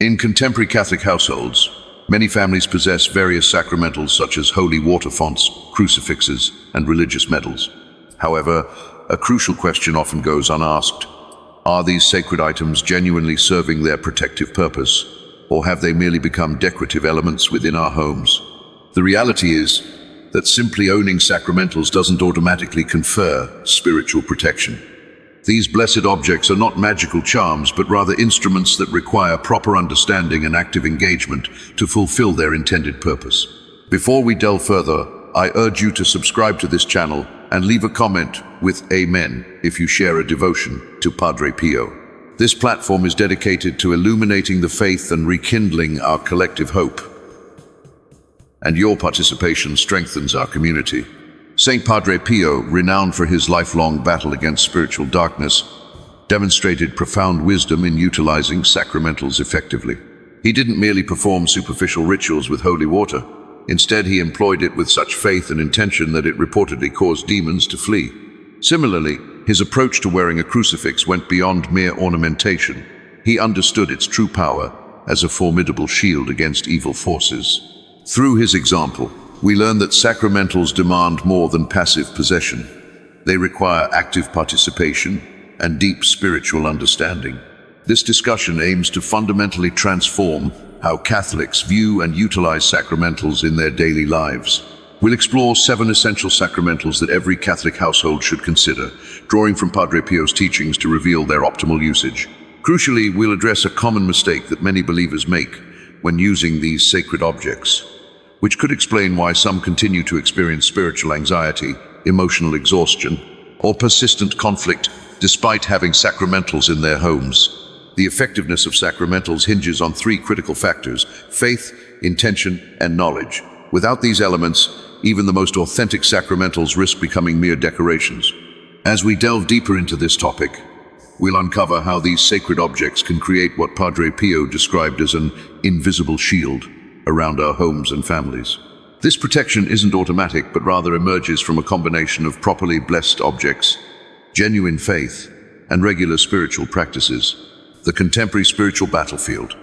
In contemporary Catholic households, many families possess various sacramentals such as holy water fonts, crucifixes, and religious medals. However, a crucial question often goes unasked. Are these sacred items genuinely serving their protective purpose, or have they merely become decorative elements within our homes? The reality is that simply owning sacramentals doesn't automatically confer spiritual protection. These blessed objects are not magical charms, but rather instruments that require proper understanding and active engagement to fulfill their intended purpose. Before we delve further, I urge you to subscribe to this channel and leave a comment with Amen if you share a devotion to Padre Pio. This platform is dedicated to illuminating the faith and rekindling our collective hope. And your participation strengthens our community. Saint Padre Pio, renowned for his lifelong battle against spiritual darkness, demonstrated profound wisdom in utilizing sacramentals effectively. He didn't merely perform superficial rituals with holy water. Instead, he employed it with such faith and intention that it reportedly caused demons to flee. Similarly, his approach to wearing a crucifix went beyond mere ornamentation. He understood its true power as a formidable shield against evil forces. Through his example, we learn that sacramentals demand more than passive possession. They require active participation and deep spiritual understanding. This discussion aims to fundamentally transform how Catholics view and utilize sacramentals in their daily lives. We'll explore 7 essential sacramentals that every Catholic household should consider, drawing from Padre Pio's teachings to reveal their optimal usage. Crucially, we'll address a common mistake that many believers make when using these sacred objects, which could explain why some continue to experience spiritual anxiety, emotional exhaustion, or persistent conflict despite having sacramentals in their homes. The effectiveness of sacramentals hinges on 3 critical factors: faith, intention, and knowledge. Without these elements, even the most authentic sacramentals risk becoming mere decorations. As we delve deeper into this topic, we'll uncover how these sacred objects can create what Padre Pio described as an invisible shield around our homes and families. This protection isn't automatic, but rather emerges from a combination of properly blessed objects, genuine faith, and regular spiritual practices. The contemporary spiritual battlefield.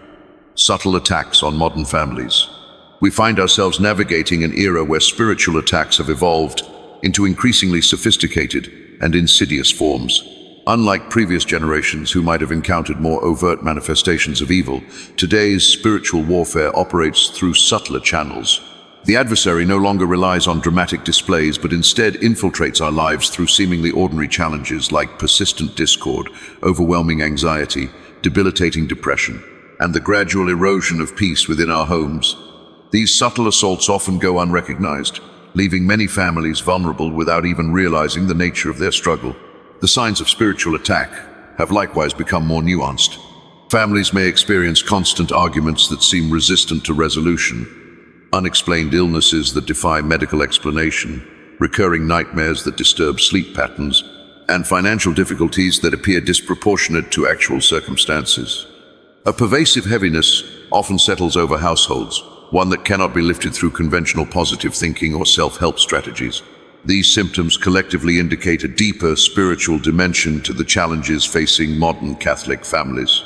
Subtle attacks on modern families. We find ourselves navigating an era where spiritual attacks have evolved into increasingly sophisticated and insidious forms. Unlike previous generations who might have encountered more overt manifestations of evil, today's spiritual warfare operates through subtler channels. The adversary no longer relies on dramatic displays, but instead infiltrates our lives through seemingly ordinary challenges like persistent discord, overwhelming anxiety, debilitating depression, and the gradual erosion of peace within our homes. These subtle assaults often go unrecognized, leaving many families vulnerable without even realizing the nature of their struggle. The signs of spiritual attack have likewise become more nuanced. Families may experience constant arguments that seem resistant to resolution, unexplained illnesses that defy medical explanation, recurring nightmares that disturb sleep patterns, and financial difficulties that appear disproportionate to actual circumstances. A pervasive heaviness often settles over households, one that cannot be lifted through conventional positive thinking or self-help strategies. These symptoms collectively indicate a deeper spiritual dimension to the challenges facing modern Catholic families.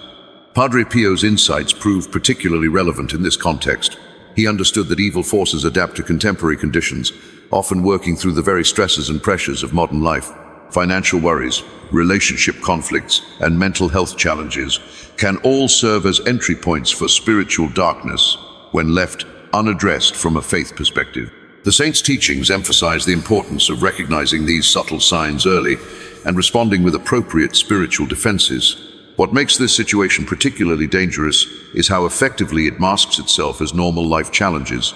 Padre Pio's insights prove particularly relevant in this context. He understood that evil forces adapt to contemporary conditions, often working through the very stresses and pressures of modern life. Financial worries, relationship conflicts, and mental health challenges can all serve as entry points for spiritual darkness when left unaddressed from a faith perspective. The saint's teachings emphasize the importance of recognizing these subtle signs early and responding with appropriate spiritual defenses. What makes this situation particularly dangerous is how effectively it masks itself as normal life challenges.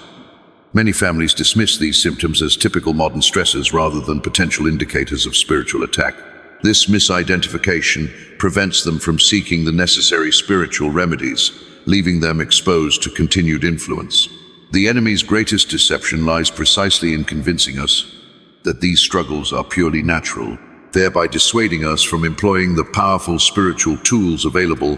Many families dismiss these symptoms as typical modern stressors rather than potential indicators of spiritual attack. This misidentification prevents them from seeking the necessary spiritual remedies, leaving them exposed to continued influence. The enemy's greatest deception lies precisely in convincing us that these struggles are purely natural, thereby dissuading us from employing the powerful spiritual tools available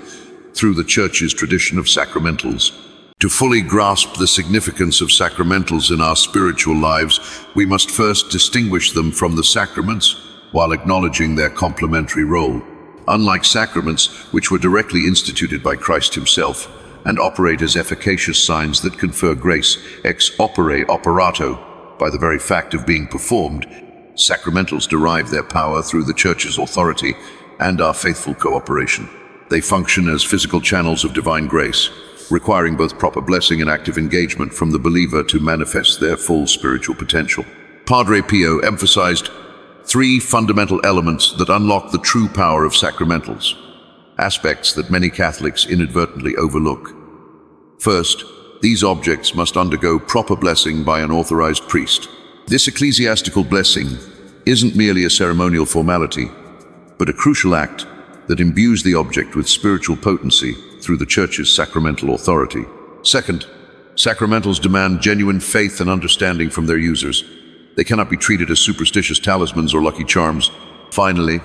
through the Church's tradition of sacramentals. To fully grasp the significance of sacramentals in our spiritual lives, we must first distinguish them from the sacraments while acknowledging their complementary role. Unlike sacraments, which were directly instituted by Christ himself, and operate as efficacious signs that confer grace ex opere operato. By the very fact of being performed, sacramentals derive their power through the Church's authority and our faithful cooperation. They function as physical channels of divine grace, requiring both proper blessing and active engagement from the believer to manifest their full spiritual potential. Padre Pio emphasized three fundamental elements that unlock the true power of sacramentals, aspects that many Catholics inadvertently overlook. First, these objects must undergo proper blessing by an authorized priest. This ecclesiastical blessing isn't merely a ceremonial formality, but a crucial act that imbues the object with spiritual potency through the Church's sacramental authority. Second, sacramentals demand genuine faith and understanding from their users. They cannot be treated as superstitious talismans or lucky charms. Finally,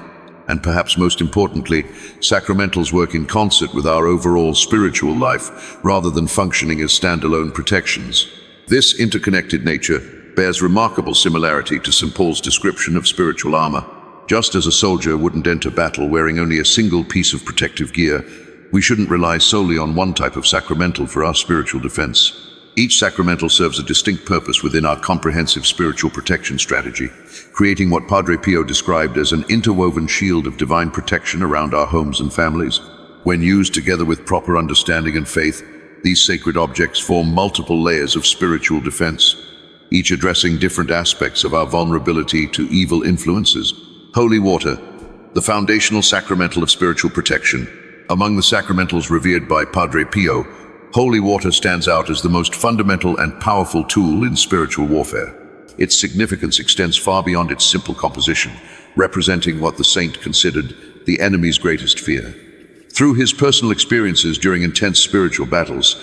and perhaps most importantly, sacramentals work in concert with our overall spiritual life rather than functioning as standalone protections. This interconnected nature bears remarkable similarity to St. Paul's description of spiritual armor. Just as a soldier wouldn't enter battle wearing only a single piece of protective gear, we shouldn't rely solely on one type of sacramental for our spiritual defense. Each sacramental serves a distinct purpose within our comprehensive spiritual protection strategy, creating what Padre Pio described as an interwoven shield of divine protection around our homes and families. When used together with proper understanding and faith, these sacred objects form multiple layers of spiritual defense, each addressing different aspects of our vulnerability to evil influences. Holy water, the foundational sacramental of spiritual protection. Among the sacramentals revered by Padre Pio, holy water stands out as the most fundamental and powerful tool in spiritual warfare. Its significance extends far beyond its simple composition, representing what the saint considered the enemy's greatest fear. Through his personal experiences during intense spiritual battles,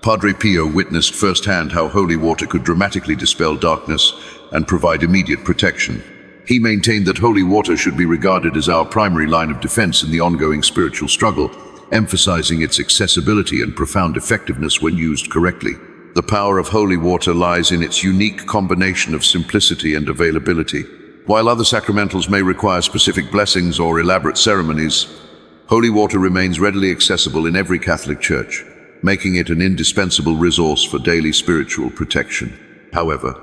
Padre Pio witnessed firsthand how holy water could dramatically dispel darkness and provide immediate protection. He maintained that holy water should be regarded as our primary line of defense in the ongoing spiritual struggle, emphasizing its accessibility and profound effectiveness when used correctly. The power of holy water lies in its unique combination of simplicity and availability. While other sacramentals may require specific blessings or elaborate ceremonies, holy water remains readily accessible in every Catholic church, making it an indispensable resource for daily spiritual protection. However,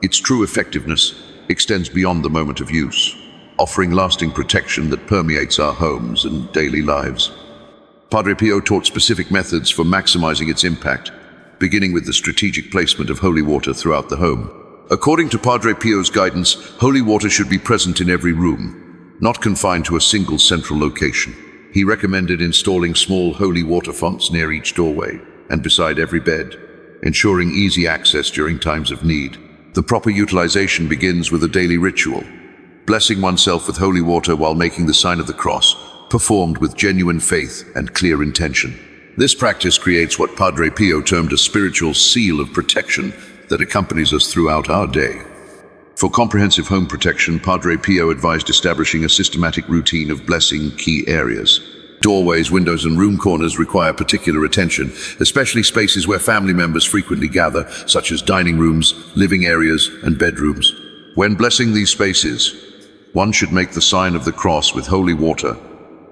its true effectiveness extends beyond the moment of use, offering lasting protection that permeates our homes and daily lives. Padre Pio taught specific methods for maximizing its impact, beginning with the strategic placement of holy water throughout the home. According to Padre Pio's guidance, holy water should be present in every room, not confined to a single central location. He recommended installing small holy water fonts near each doorway and beside every bed, ensuring easy access during times of need. The proper utilization begins with a daily ritual, blessing oneself with holy water while making the sign of the cross, performed with genuine faith and clear intention. This practice creates what Padre Pio termed a spiritual seal of protection that accompanies us throughout our day. For comprehensive home protection, Padre Pio advised establishing a systematic routine of blessing key areas. Doorways, windows, and room corners require particular attention, especially spaces where family members frequently gather, such as dining rooms, living areas, and bedrooms. When blessing these spaces, one should make the sign of the cross with holy water,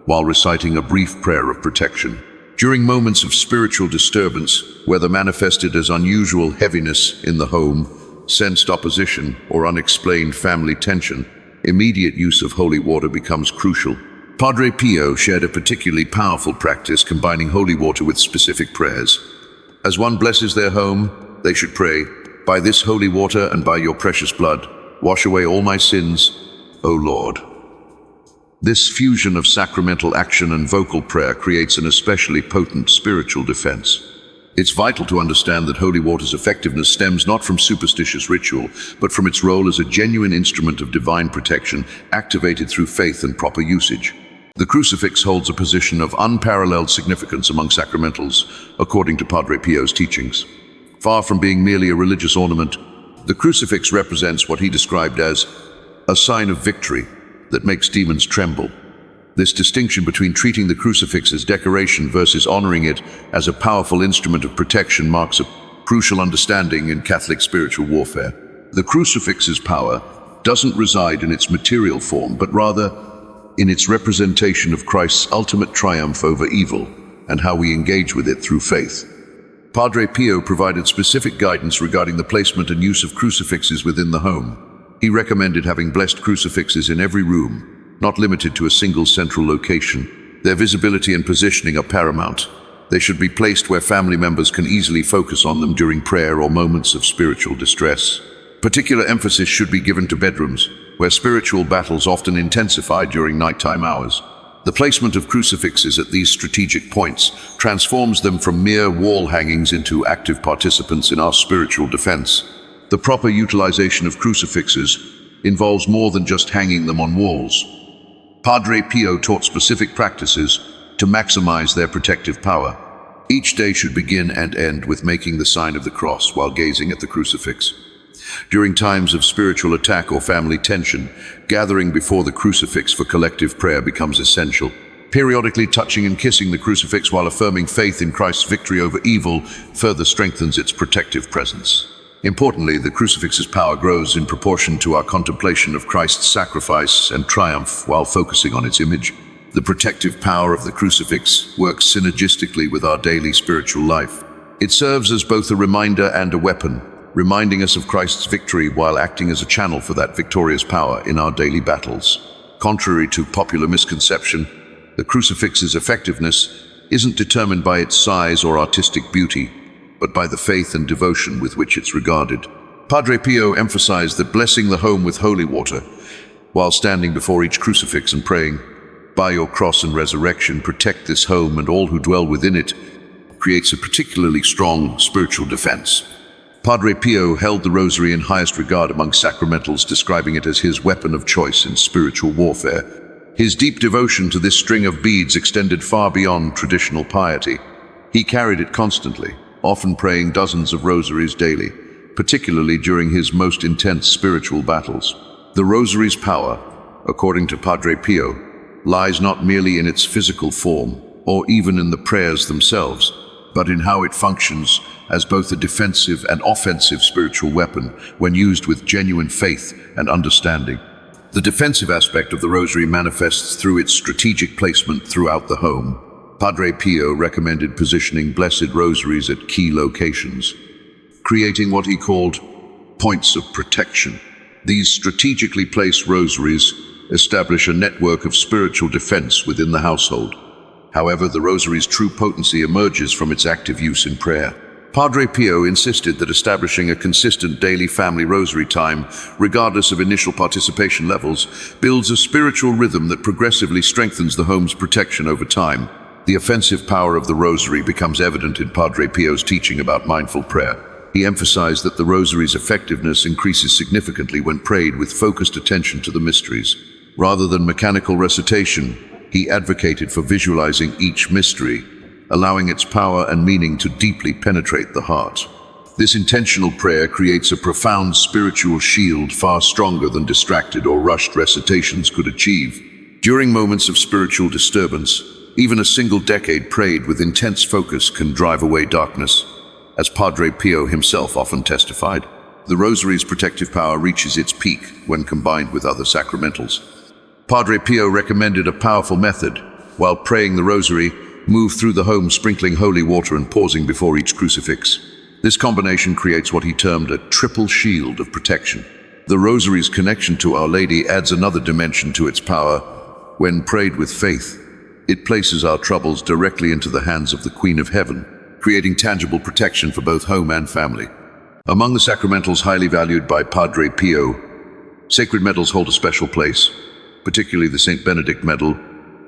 while reciting a brief prayer of protection. During moments of spiritual disturbance, whether manifested as unusual heaviness in the home, sensed opposition, or unexplained family tension, immediate use of holy water becomes crucial. Padre Pio shared a particularly powerful practice combining holy water with specific prayers. As one blesses their home, they should pray, "By this holy water and by your precious blood, wash away all my sins, O Lord." This fusion of sacramental action and vocal prayer creates an especially potent spiritual defense. It's vital to understand that holy water's effectiveness stems not from superstitious ritual, but from its role as a genuine instrument of divine protection, activated through faith and proper usage. The crucifix holds a position of unparalleled significance among sacramentals, according to Padre Pio's teachings. Far from being merely a religious ornament, the crucifix represents what he described as a sign of victory that makes demons tremble. This distinction between treating the crucifix as decoration versus honoring it as a powerful instrument of protection marks a crucial understanding in Catholic spiritual warfare. The crucifix's power doesn't reside in its material form, but rather in its representation of Christ's ultimate triumph over evil. and how we engage with it through faith. Padre Pio provided specific guidance regarding the placement and use of crucifixes within the home. He recommended having blessed crucifixes in every room, not limited to a single central location. Their visibility and positioning are paramount. They should be placed where family members can easily focus on them during prayer or moments of spiritual distress. Particular emphasis should be given to bedrooms, where spiritual battles often intensify during nighttime hours. The placement of crucifixes at these strategic points transforms them from mere wall hangings into active participants in our spiritual defense. The proper utilization of crucifixes involves more than just hanging them on walls. Padre Pio taught specific practices to maximize their protective power. Each day should begin and end with making the sign of the cross while gazing at the crucifix. During times of spiritual attack or family tension, gathering before the crucifix for collective prayer becomes essential. Periodically touching and kissing the crucifix while affirming faith in Christ's victory over evil further strengthens its protective presence. Importantly, the crucifix's power grows in proportion to our contemplation of Christ's sacrifice and triumph while focusing on its image. The protective power of the crucifix works synergistically with our daily spiritual life. It serves as both a reminder and a weapon, reminding us of Christ's victory while acting as a channel for that victorious power in our daily battles. Contrary to popular misconception, the crucifix's effectiveness isn't determined by its size or artistic beauty, but by the faith and devotion with which it's regarded. Padre Pio emphasized that blessing the home with holy water, while standing before each crucifix and praying, "By your cross and resurrection, protect this home and all who dwell within it," creates a particularly strong spiritual defense. Padre Pio held the rosary in highest regard among sacramentals, describing it as his weapon of choice in spiritual warfare. His deep devotion to this string of beads extended far beyond traditional piety. He carried it constantly, often praying dozens of rosaries daily, particularly during his most intense spiritual battles. The rosary's power, according to Padre Pio, lies not merely in its physical form, or even in the prayers themselves, but in how it functions as both a defensive and offensive spiritual weapon when used with genuine faith and understanding. The defensive aspect of the rosary manifests through its strategic placement throughout the home. Padre Pio recommended positioning blessed rosaries at key locations, creating what he called points of protection. These strategically placed rosaries establish a network of spiritual defense within the household. However, the rosary's true potency emerges from its active use in prayer. Padre Pio insisted that establishing a consistent daily family rosary time, regardless of initial participation levels, builds a spiritual rhythm that progressively strengthens the home's protection over time. The offensive power of the rosary becomes evident in Padre Pio's teaching about mindful prayer. He emphasized that the rosary's effectiveness increases significantly when prayed with focused attention to the mysteries. Rather than mechanical recitation, he advocated for visualizing each mystery, allowing its power and meaning to deeply penetrate the heart. This intentional prayer creates a profound spiritual shield far stronger than distracted or rushed recitations could achieve. During moments of spiritual disturbance, even a single decade prayed with intense focus can drive away darkness. As Padre Pio himself often testified, the rosary's protective power reaches its peak when combined with other sacramentals. Padre Pio recommended a powerful method. While praying the rosary, move through the home sprinkling holy water and pausing before each crucifix. This combination creates what he termed a triple shield of protection. The rosary's connection to Our Lady adds another dimension to its power. When prayed with faith, it places our troubles directly into the hands of the Queen of Heaven, creating tangible protection for both home and family. Among the sacramentals highly valued by Padre Pio, sacred medals hold a special place, particularly the St. Benedict medal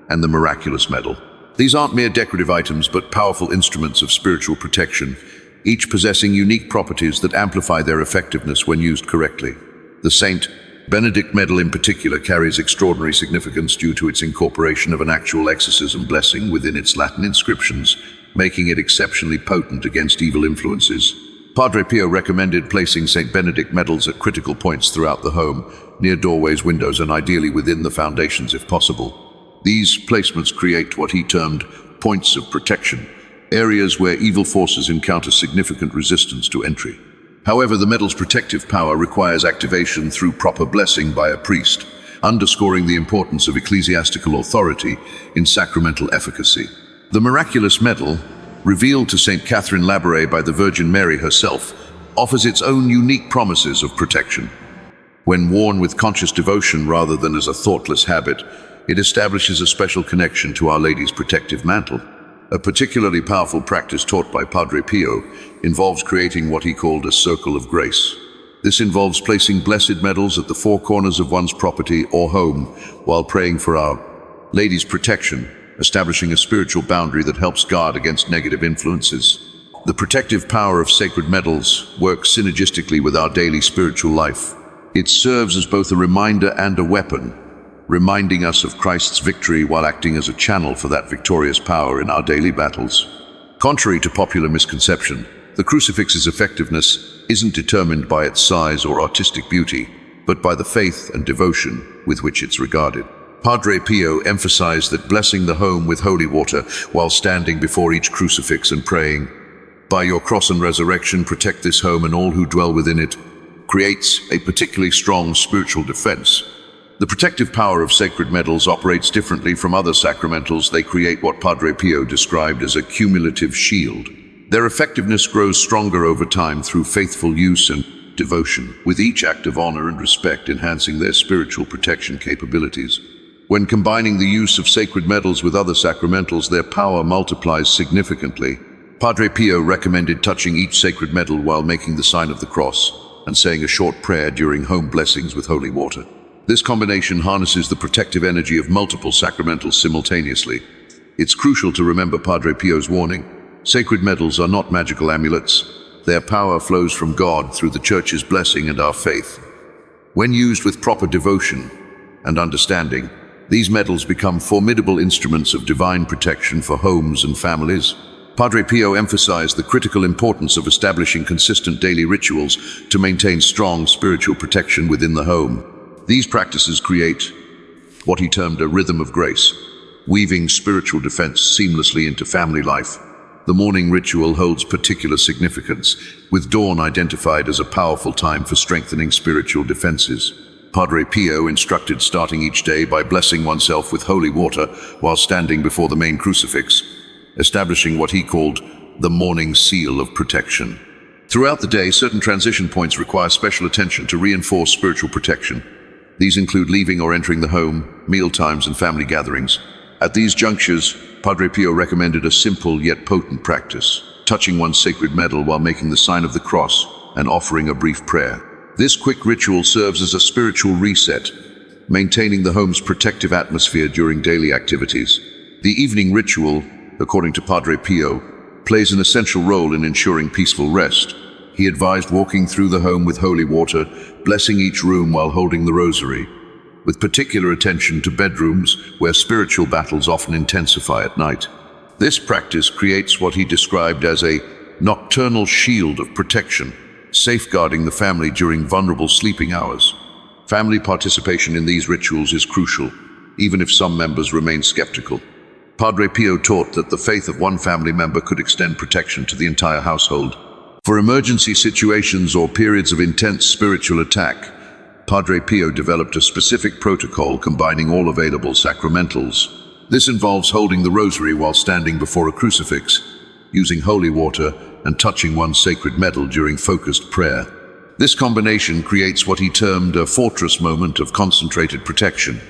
and the Miraculous medal. These aren't mere decorative items, but powerful instruments of spiritual protection, each possessing unique properties that amplify their effectiveness when used correctly. The St. Benedict medal in particular carries extraordinary significance due to its incorporation of an actual exorcism blessing within its Latin inscriptions, making it exceptionally potent against evil influences. Padre Pio recommended placing St. Benedict medals at critical points throughout the home, near doorways, windows, and ideally within the foundations if possible. These placements create what he termed points of protection, areas where evil forces encounter significant resistance to entry. However, the medal's protective power requires activation through proper blessing by a priest, underscoring the importance of ecclesiastical authority in sacramental efficacy. The miraculous medal, revealed to St. Catherine Labouré by the Virgin Mary herself, offers its own unique promises of protection. When worn with conscious devotion rather than as a thoughtless habit, it establishes a special connection to Our Lady's protective mantle. A particularly powerful practice taught by Padre Pio involves creating what he called a circle of grace. This involves placing blessed medals at the four corners of one's property or home while praying for Our Lady's protection, establishing a spiritual boundary that helps guard against negative influences. The protective power of sacred medals works synergistically with our daily spiritual life. It serves as both a reminder and a weapon, reminding us of Christ's victory while acting as a channel for that victorious power in our daily battles. Contrary to popular misconception, the crucifix's effectiveness isn't determined by its size or artistic beauty, but by the faith and devotion with which it's regarded. Padre Pio emphasized that blessing the home with holy water while standing before each crucifix and praying, "By your cross and resurrection, protect this home and all who dwell within it," creates a particularly strong spiritual defense. The protective power of sacred medals operates differently from other sacramentals. They create what Padre Pio described as a cumulative shield. Their effectiveness grows stronger over time through faithful use and devotion, with each act of honor and respect enhancing their spiritual protection capabilities. When combining the use of sacred medals with other sacramentals, their power multiplies significantly. Padre Pio recommended touching each sacred medal while making the sign of the cross and saying a short prayer during home blessings with holy water. This combination harnesses the protective energy of multiple sacramentals simultaneously. It's crucial to remember Padre Pio's warning. Sacred medals are not magical amulets. Their power flows from God through the Church's blessing and our faith. When used with proper devotion and understanding, these medals become formidable instruments of divine protection for homes and families. Padre Pio emphasized the critical importance of establishing consistent daily rituals to maintain strong spiritual protection within the home. These practices create what he termed a rhythm of grace, weaving spiritual defense seamlessly into family life. The morning ritual holds particular significance, with dawn identified as a powerful time for strengthening spiritual defenses. Padre Pio instructed starting each day by blessing oneself with holy water while standing before the main crucifix, establishing what he called the morning seal of protection. Throughout the day, certain transition points require special attention to reinforce spiritual protection. These include leaving or entering the home, meal times, and family gatherings. At these junctures, Padre Pio recommended a simple yet potent practice, touching one's sacred medal while making the sign of the cross and offering a brief prayer. This quick ritual serves as a spiritual reset, maintaining the home's protective atmosphere during daily activities. The evening ritual, according to Padre Pio, plays an essential role in ensuring peaceful rest. He advised walking through the home with holy water, blessing each room while holding the rosary, with particular attention to bedrooms where spiritual battles often intensify at night. This practice creates what he described as a nocturnal shield of protection, safeguarding the family during vulnerable sleeping hours. Family participation in these rituals is crucial, even if some members remain skeptical. Padre Pio taught that the faith of one family member could extend protection to the entire household. For emergency situations or periods of intense spiritual attack, Padre Pio developed a specific protocol combining all available sacramentals. This involves holding the rosary while standing before a crucifix, using holy water, and touching one's sacred medal during focused prayer. This combination creates what he termed a fortress moment of concentrated protection.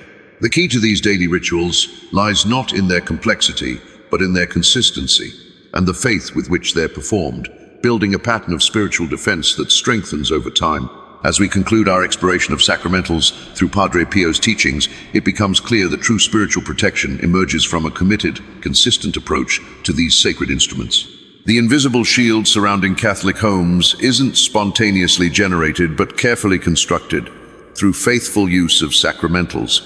The key to these daily rituals lies not in their complexity, but in their consistency and the faith with which they're performed, building a pattern of spiritual defense that strengthens over time. As we conclude our exploration of sacramentals through Padre Pio's teachings, it becomes clear that true spiritual protection emerges from a committed, consistent approach to these sacred instruments. The invisible shield surrounding Catholic homes isn't spontaneously generated, but carefully constructed through faithful use of sacramentals,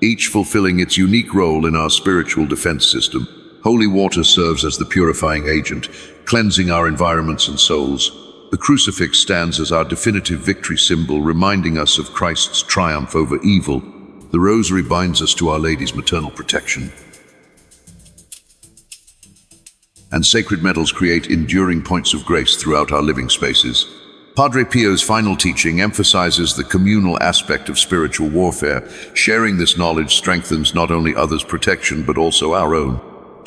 each fulfilling its unique role in our spiritual defense system. Holy water serves as the purifying agent, cleansing our environments and souls. The crucifix stands as our definitive victory symbol, reminding us of Christ's triumph over evil. The rosary binds us to Our Lady's maternal protection. And sacred medals create enduring points of grace throughout our living spaces. Padre Pio's final teaching emphasizes the communal aspect of spiritual warfare. Sharing this knowledge strengthens not only others' protection, but also our own.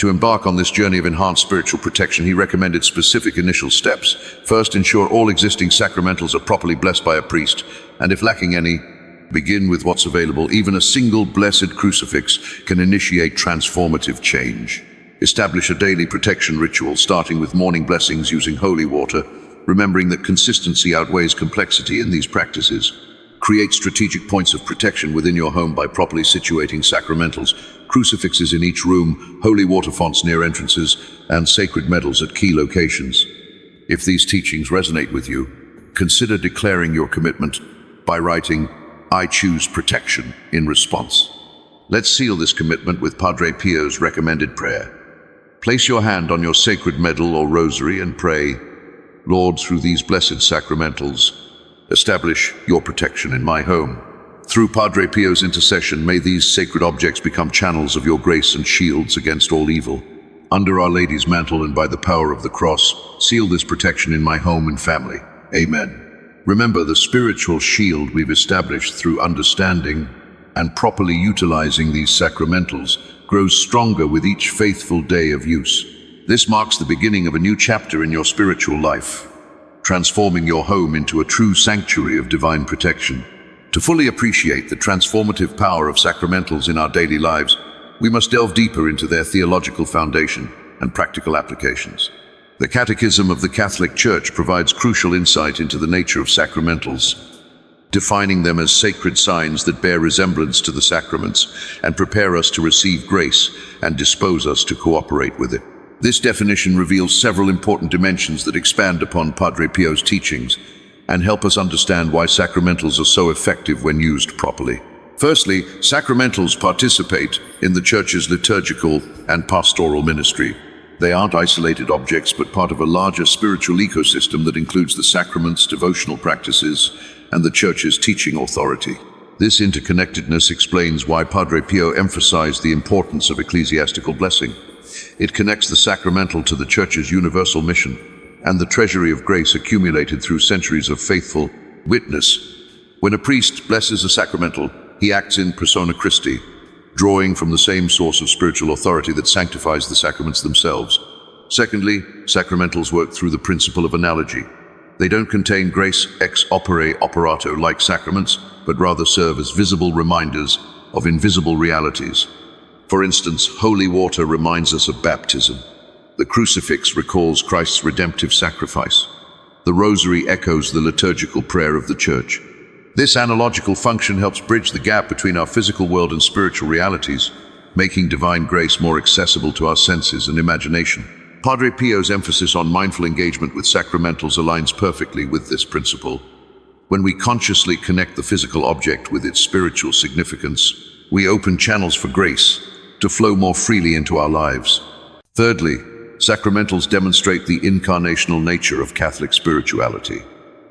To embark on this journey of enhanced spiritual protection, he recommended specific initial steps. First, ensure all existing sacramentals are properly blessed by a priest, and if lacking any, begin with what's available. Even a single blessed crucifix can initiate transformative change. Establish a daily protection ritual, starting with morning blessings using holy water, remembering that consistency outweighs complexity in these practices. Create strategic points of protection within your home by properly situating sacramentals, crucifixes in each room, holy water fonts near entrances, and sacred medals at key locations. If these teachings resonate with you, consider declaring your commitment by writing, "I choose protection" in response. Let's seal this commitment with Padre Pio's recommended prayer. Place your hand on your sacred medal or rosary and pray, "Lord, through these blessed sacramentals, establish your protection in my home." Through Padre Pio's intercession, may these sacred objects become channels of your grace and shields against all evil. Under Our Lady's mantle and by the power of the cross, seal this protection in my home and family. Amen. Remember, the spiritual shield we've established through understanding and properly utilizing these sacramentals grows stronger with each faithful day of use. This marks the beginning of a new chapter in your spiritual life, transforming your home into a true sanctuary of divine protection. To fully appreciate the transformative power of sacramentals in our daily lives, we must delve deeper into their theological foundation and practical applications. The Catechism of the Catholic Church provides crucial insight into the nature of sacramentals, defining them as sacred signs that bear resemblance to the sacraments and prepare us to receive grace and dispose us to cooperate with it. This definition reveals several important dimensions that expand upon Padre Pio's teachings and help us understand why sacramentals are so effective when used properly. Firstly, sacramentals participate in the Church's liturgical and pastoral ministry. They aren't isolated objects, but part of a larger spiritual ecosystem that includes the sacraments, devotional practices, and the Church's teaching authority. This interconnectedness explains why Padre Pio emphasized the importance of ecclesiastical blessing. It connects the sacramental to the Church's universal mission and the treasury of grace accumulated through centuries of faithful witness. When a priest blesses a sacramental, he acts in persona Christi, drawing from the same source of spiritual authority that sanctifies the sacraments themselves. Secondly, sacramentals work through the principle of analogy. They don't contain grace ex opere operato like sacraments, but rather serve as visible reminders of invisible realities. For instance, holy water reminds us of baptism. The crucifix recalls Christ's redemptive sacrifice. The rosary echoes the liturgical prayer of the Church. This analogical function helps bridge the gap between our physical world and spiritual realities, making divine grace more accessible to our senses and imagination. Padre Pio's emphasis on mindful engagement with sacramentals aligns perfectly with this principle. When we consciously connect the physical object with its spiritual significance, we open channels for grace to flow more freely into our lives. Thirdly, sacramentals demonstrate the incarnational nature of Catholic spirituality.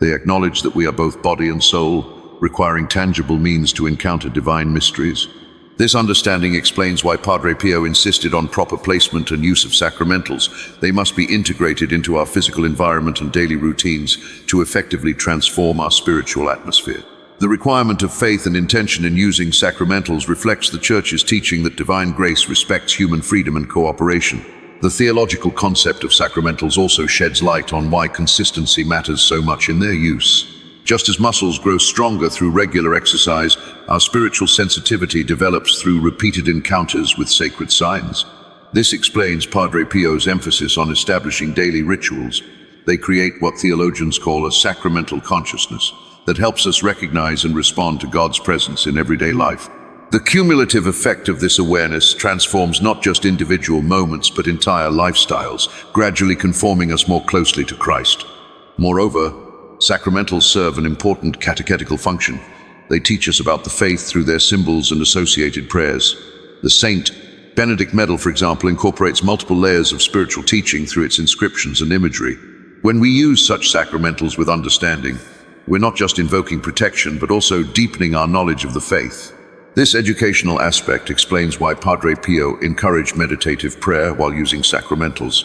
They acknowledge that we are both body and soul, requiring tangible means to encounter divine mysteries. This understanding explains why Padre Pio insisted on proper placement and use of sacramentals. They must be integrated into our physical environment and daily routines to effectively transform our spiritual atmosphere. The requirement of faith and intention in using sacramentals reflects the Church's teaching that divine grace respects human freedom and cooperation. The theological concept of sacramentals also sheds light on why consistency matters so much in their use. Just as muscles grow stronger through regular exercise, our spiritual sensitivity develops through repeated encounters with sacred signs. This explains Padre Pio's emphasis on establishing daily rituals. They create what theologians call a sacramental consciousness that helps us recognize and respond to God's presence in everyday life. The cumulative effect of this awareness transforms not just individual moments but entire lifestyles, gradually conforming us more closely to Christ. Moreover, sacramentals serve an important catechetical function. They teach us about the faith through their symbols and associated prayers. The Saint Benedict medal, for example, incorporates multiple layers of spiritual teaching through its inscriptions and imagery. When we use such sacramentals with understanding, we're not just invoking protection, but also deepening our knowledge of the faith. This educational aspect explains why Padre Pio encouraged meditative prayer while using sacramentals.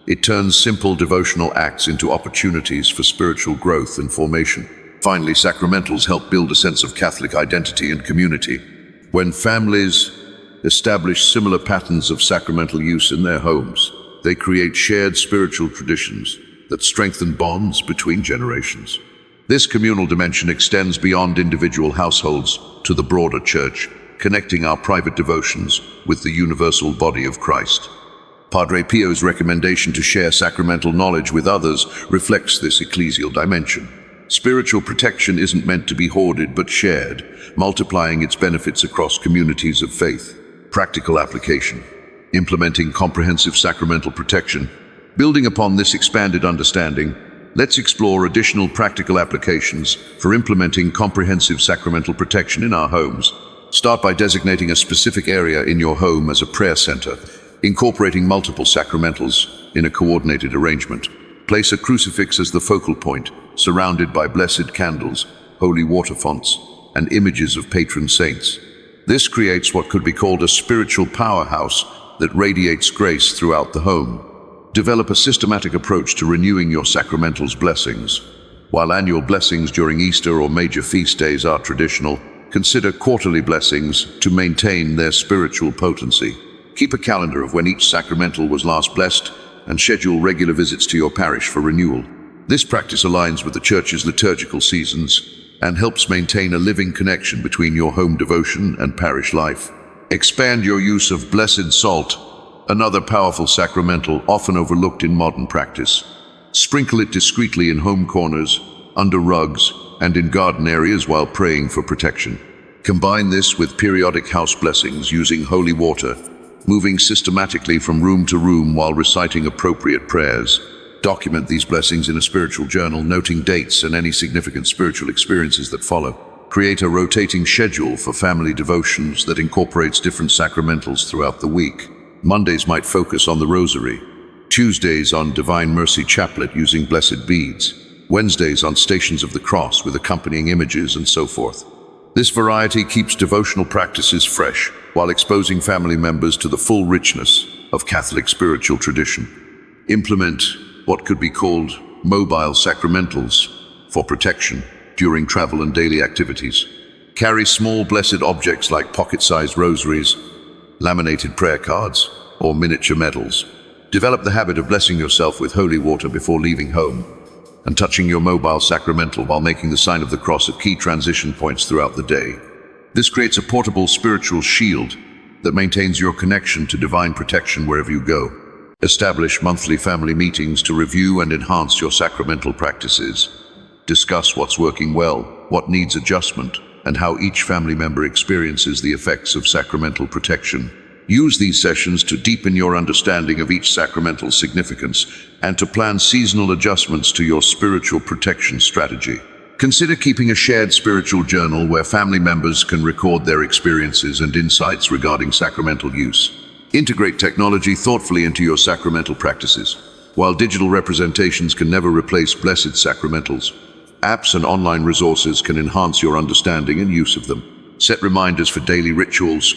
It turns simple devotional acts into opportunities for spiritual growth and formation. Finally, sacramentals help build a sense of Catholic identity and community. When families establish similar patterns of sacramental use in their homes. They create shared spiritual traditions that strengthen bonds between generations. This communal dimension extends beyond individual households to the broader church, connecting our private devotions with the universal body of Christ. Padre Pio's recommendation to share sacramental knowledge with others reflects this ecclesial dimension. Spiritual protection isn't meant to be hoarded but shared, multiplying its benefits across communities of faith. Practical application. Implementing comprehensive sacramental protection. Building upon this expanded understanding, let's explore additional practical applications for implementing comprehensive sacramental protection in our homes. Start by designating a specific area in your home as a prayer center, incorporating multiple sacramentals in a coordinated arrangement. Place a crucifix as the focal point, surrounded by blessed candles, holy water fonts, and images of patron saints. This creates what could be called a spiritual powerhouse that radiates grace throughout the home. Develop a systematic approach to renewing your sacramentals blessings. While annual blessings during Easter or major feast days are traditional, consider quarterly blessings to maintain their spiritual potency. Keep a calendar of when each sacramental was last blessed and schedule regular visits to your parish for renewal. This practice aligns with the Church's liturgical seasons and helps maintain a living connection between your home devotion and parish life. Expand your use of blessed salt, another powerful sacramental often overlooked in modern practice. Sprinkle it discreetly in home corners, under rugs, and in garden areas while praying for protection. Combine this with periodic house blessings using holy water, moving systematically from room to room while reciting appropriate prayers. Document these blessings in a spiritual journal, noting dates and any significant spiritual experiences that follow. Create a rotating schedule for family devotions that incorporates different sacramentals throughout the week. Mondays might focus on the Rosary, Tuesdays on Divine Mercy Chaplet using blessed beads, Wednesdays on Stations of the Cross with accompanying images, and so forth. This variety keeps devotional practices fresh while exposing family members to the full richness of Catholic spiritual tradition. Implement what could be called mobile sacramentals for protection during travel and daily activities. Carry small blessed objects like pocket-sized rosaries, laminated prayer cards, or miniature medals. Develop the habit of blessing yourself with holy water before leaving home and touching your mobile sacramental while making the sign of the cross at key transition points throughout the day. This creates a portable spiritual shield that maintains your connection to divine protection wherever you go. Establish monthly family meetings to review and enhance your sacramental practices. Discuss what's working well, what needs adjustment, and how each family member experiences the effects of sacramental protection. Use these sessions to deepen your understanding of each sacramental significance and to plan seasonal adjustments to your spiritual protection strategy. Consider keeping a shared spiritual journal where family members can record their experiences and insights regarding sacramental use. Integrate technology thoughtfully into your sacramental practices. While digital representations can never replace blessed sacramentals, apps and online resources can enhance your understanding and use of them. Set reminders for daily rituals,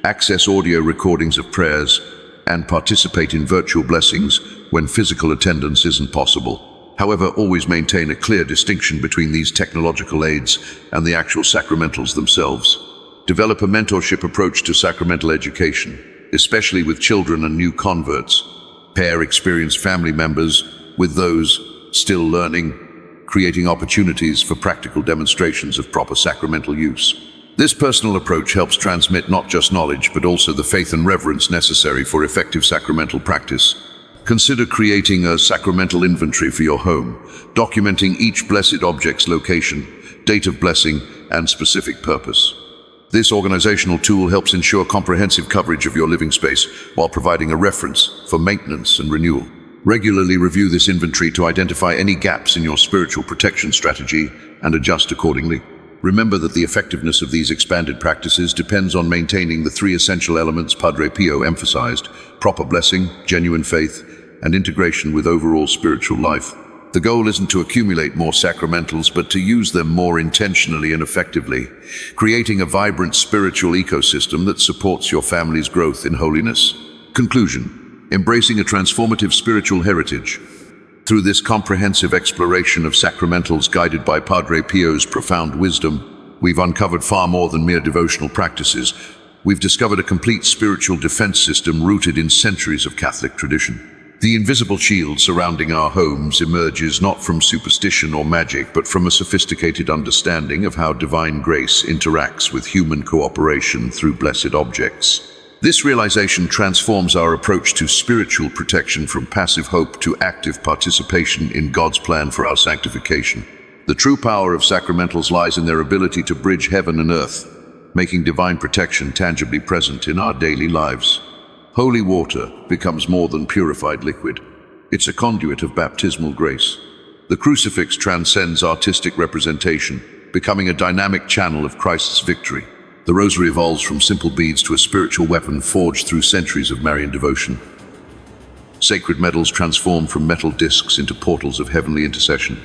access audio recordings of prayers, and participate in virtual blessings when physical attendance isn't possible. However, always maintain a clear distinction between these technological aids and the actual sacramentals themselves. Develop a mentorship approach to sacramental education, especially with children and new converts. Pair experienced family members with those still learning, creating opportunities for practical demonstrations of proper sacramental use. This personal approach helps transmit not just knowledge, but also the faith and reverence necessary for effective sacramental practice. Consider creating a sacramental inventory for your home, documenting each blessed object's location, date of blessing, and specific purpose. This organizational tool helps ensure comprehensive coverage of your living space while providing a reference for maintenance and renewal. Regularly review this inventory to identify any gaps in your spiritual protection strategy and adjust accordingly. Remember that the effectiveness of these expanded practices depends on maintaining the three essential elements Padre Pio emphasized: proper blessing, genuine faith, and integration with overall spiritual life. The goal isn't to accumulate more sacramentals, but to use them more intentionally and effectively, creating a vibrant spiritual ecosystem that supports your family's growth in holiness. Conclusion: embracing a transformative spiritual heritage. Through this comprehensive exploration of sacramentals guided by Padre Pio's profound wisdom, we've uncovered far more than mere devotional practices. we've discovered a complete spiritual defense system rooted in centuries of Catholic tradition. The invisible shield surrounding our homes emerges not from superstition or magic, but from a sophisticated understanding of how divine grace interacts with human cooperation through blessed objects. This realization transforms our approach to spiritual protection from passive hope to active participation in God's plan for our sanctification. The true power of sacramentals lies in their ability to bridge heaven and earth, making divine protection tangibly present in our daily lives. Holy water becomes more than purified liquid. It's a conduit of baptismal grace. The crucifix transcends artistic representation, becoming a dynamic channel of Christ's victory. The rosary evolves from simple beads to a spiritual weapon forged through centuries of Marian devotion. Sacred medals transform from metal discs into portals of heavenly intercession.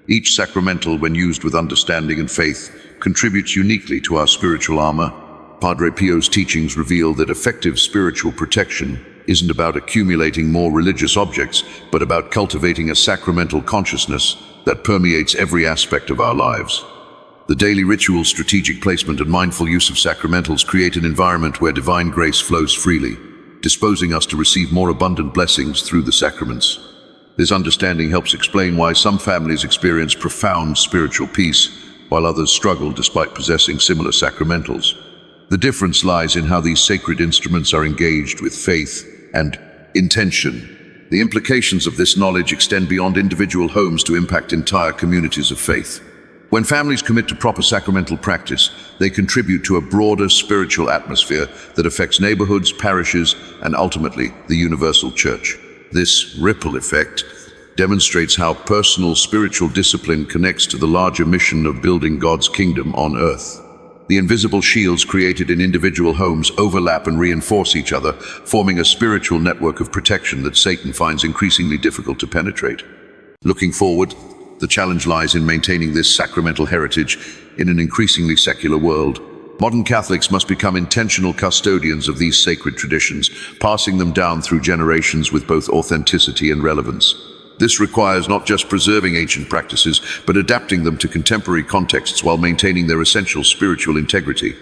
Each sacramental, when used with understanding and faith, contributes uniquely to our spiritual armor. Padre Pio's teachings reveal that effective spiritual protection isn't about accumulating more religious objects, but about cultivating a sacramental consciousness that permeates every aspect of our lives. The daily ritual, strategic placement, and mindful use of sacramentals create an environment where divine grace flows freely, disposing us to receive more abundant blessings through the sacraments. This understanding helps explain why some families experience profound spiritual peace, while others struggle despite possessing similar sacramentals. The difference lies in how these sacred instruments are engaged with faith and intention. The implications of this knowledge extend beyond individual homes to impact entire communities of faith. When families commit to proper sacramental practice, they contribute to a broader spiritual atmosphere that affects neighborhoods, parishes, and ultimately the universal church. This ripple effect demonstrates how personal spiritual discipline connects to the larger mission of building God's kingdom on earth. The invisible shields created in individual homes overlap and reinforce each other, forming a spiritual network of protection that Satan finds increasingly difficult to penetrate. Looking forward, the challenge lies in maintaining this sacramental heritage in an increasingly secular world. Modern Catholics must become intentional custodians of these sacred traditions, passing them down through generations with both authenticity and relevance. This requires not just preserving ancient practices, but adapting them to contemporary contexts while maintaining their essential spiritual integrity.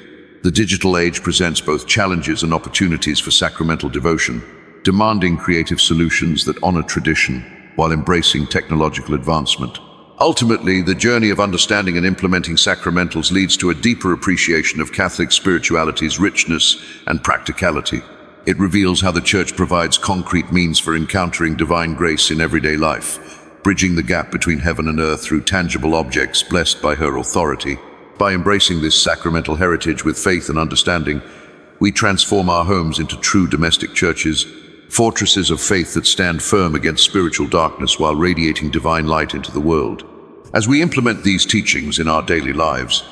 The digital age presents both challenges and opportunities for sacramental devotion, demanding creative solutions that honor tradition while embracing technological advancement. Ultimately, the journey of understanding and implementing sacramentals leads to a deeper appreciation of Catholic spirituality's richness and practicality. It reveals how the Church provides concrete means for encountering divine grace in everyday life, bridging the gap between heaven and earth through tangible objects blessed by her authority. By embracing this sacramental heritage with faith and understanding, we transform our homes into true domestic churches, fortresses of faith that stand firm against spiritual darkness while radiating divine light into the world. As we implement these teachings in our daily lives,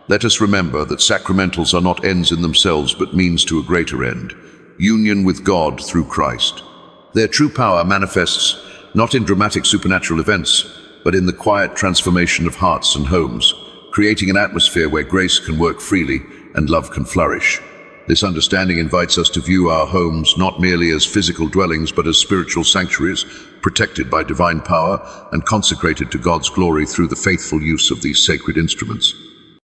let us remember that sacramentals are not ends in themselves but means to a greater end: union with God through Christ. Their true power manifests not in dramatic supernatural events, but in the quiet transformation of hearts and homes, creating an atmosphere where grace can work freely and love can flourish. This understanding invites us to view our homes not merely as physical dwellings, but as spiritual sanctuaries, protected by divine power and consecrated to God's glory through the faithful use of these sacred instruments.